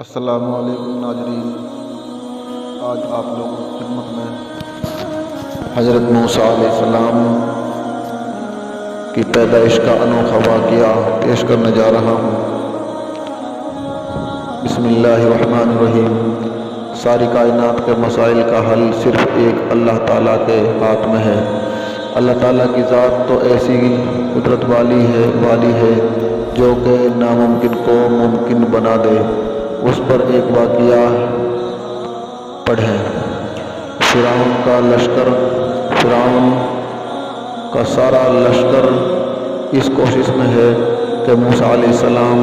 السلام علیکم ناظرین، آج آپ لوگوں کی خدمت میں حضرت موسیٰ علیہ السلام کی پیدائش کا انوکھا واقعہ پیش کرنے جا رہا ہوں۔ بسم اللہ الرحمن الرحیم۔ ساری کائنات کے مسائل کا حل صرف ایک اللہ تعالیٰ کے ہاتھ میں ہے۔ اللہ تعالیٰ کی ذات تو ایسی قدرت والی ہے جو کہ ناممکن کو ممکن بنا دے۔ اس پر ایک واقعہ پڑھیں۔ فرعون کا سارا لشکر اس کوشش میں ہے کہ موسیٰ علیہ السلام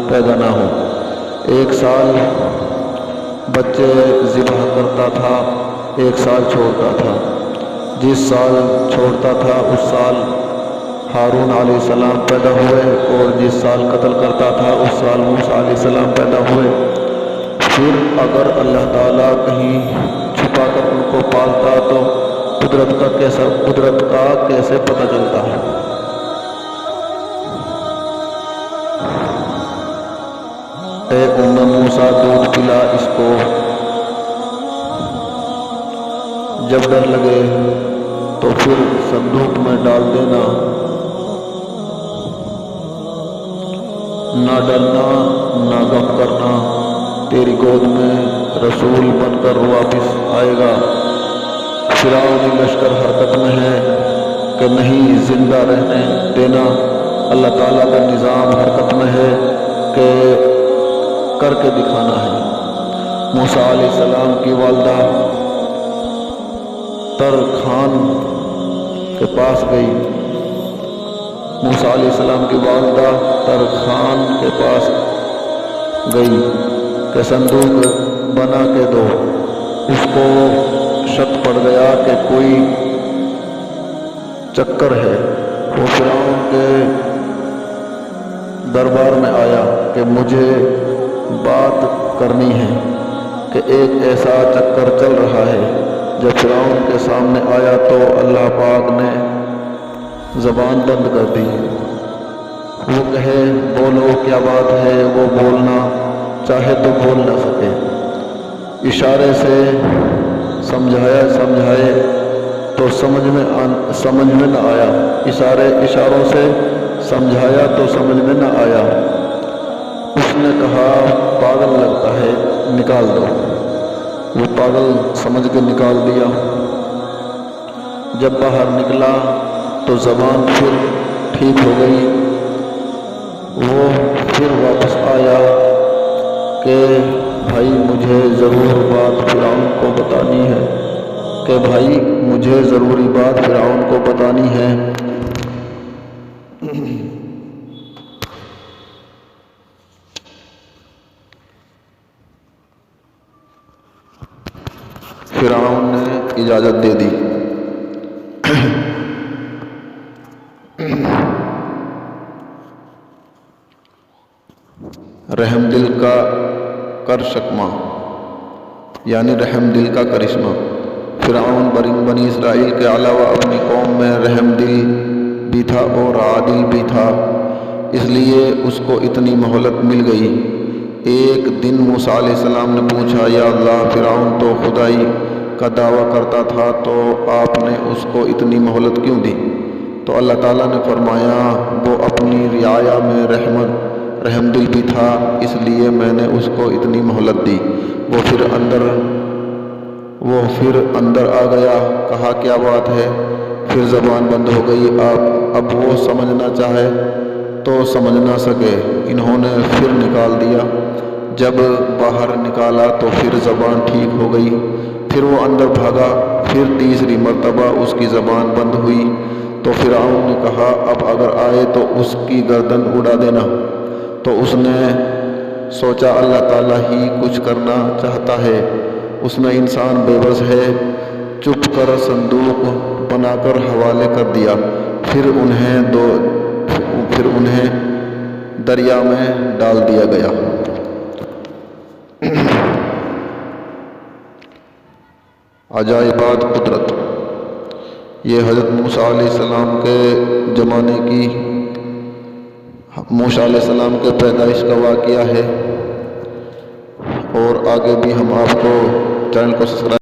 پیدا نہ ہو۔ 1 سال بچے ذبح کرتا تھا، 1 سال چھوڑتا تھا۔ جس سال چھوڑتا تھا اس سال ہارون علیہ السلام پیدا ہوئے، اور جس سال قتل کرتا تھا اس سال موسیٰ علیہ السلام پیدا ہوئے۔ پھر اگر اللہ تعالیٰ کہیں چھپا کر ان کو پالتا تو قدرت کا کیسے پتہ چلتا ہے؟ اے موسیٰ، دودھ پلا اس کو، جب ڈر لگے تو پھر صندوق میں ڈال دینا، نہ ڈرنا نہ غم کرنا، تیری گود میں رسول بن کر واپس آئے گا۔ فرعونی لشکر حرکت میں ہے کہ نہیں زندہ رہنے دینا، اللہ تعالیٰ کا نظام حرکت میں ہے کہ کر کے دکھانا ہے۔ موسیٰ علیہ السلام کی والدہ تر خان کے پاس گئی۔ موسیٰ علیہ السلام کی والدہ تر خان کے پاس گئی کہ صندوق بنا کے دو۔ اس کو شک پڑ گیا کہ کوئی چکر ہے۔ وہ فرعون کے دربار میں آیا کہ مجھے بات کرنی ہے کہ ایک ایسا چکر چل رہا ہے۔ جب فرعون کے سامنے آیا تو اللہ پاک نے زبان بند کر دی۔ وہ کہے بولو کیا بات ہے، وہ بولنا چاہے تو بول نہ سکے۔ اشارے سے سمجھائے تو سمجھ میں نہ آیا، اشاروں سے سمجھایا تو سمجھ میں نہ آیا۔ اس نے کہا پاگل لگتا ہے، نکال دو۔ وہ پاگل سمجھ کے نکال دیا۔ جب باہر نکلا تو زبان پھر ٹھیک ہو گئی۔ وہ پھر واپس آیا کہ بھائی مجھے ضرور بات فرعون کو بتانی ہے۔ فرعون نے اجازت دے دی۔ رحم دل کا کرشمہ، یعنی رحم دل کا کرشمہ۔ فرعون بنی اسرائیل کے علاوہ اپنی قوم میں رحم دل بھی تھا اور عادل بھی تھا، اس لیے اس کو اتنی مہلت مل گئی۔ ایک دن موسیٰ علیہ السلام نے پوچھا، یا اللہ، فرعون تو خدائی کا دعویٰ کرتا تھا تو آپ نے اس کو اتنی مہلت کیوں دی؟ تو اللہ تعالیٰ نے فرمایا، وہ اپنی رعایا میں رحم دل بھی تھا، اس لیے میں نے اس کو اتنی مہلت دی۔ وہ پھر اندر آ گیا، کہا کیا بات ہے؟ پھر زبان بند ہو گئی۔ اب وہ سمجھنا چاہے تو سمجھ نہ سکے۔ انہوں نے پھر نکال دیا۔ جب باہر نکالا تو پھر زبان ٹھیک ہو گئی۔ پھر وہ اندر بھاگا، پھر تیسری مرتبہ اس کی زبان بند ہوئی۔ تو فرعون نے کہا، اب اگر آئے تو اس کی گردن اڑا دینا۔ تو اس نے سوچا اللہ تعالیٰ ہی کچھ کرنا چاہتا ہے، اس میں انسان بے بس ہے۔ چپ کر صندوق بنا کر حوالے کر دیا۔ پھر انہیں دریا میں ڈال دیا گیا۔ عجائبات قدرت۔ یہ حضرت موسیٰ علیہ السلام کے زمانے کی موسیٰ علیہ السلام کے پیدائش کا واقعہ ہے۔ اور آگے بھی ہم آپ کو چینل کو سبسکرائب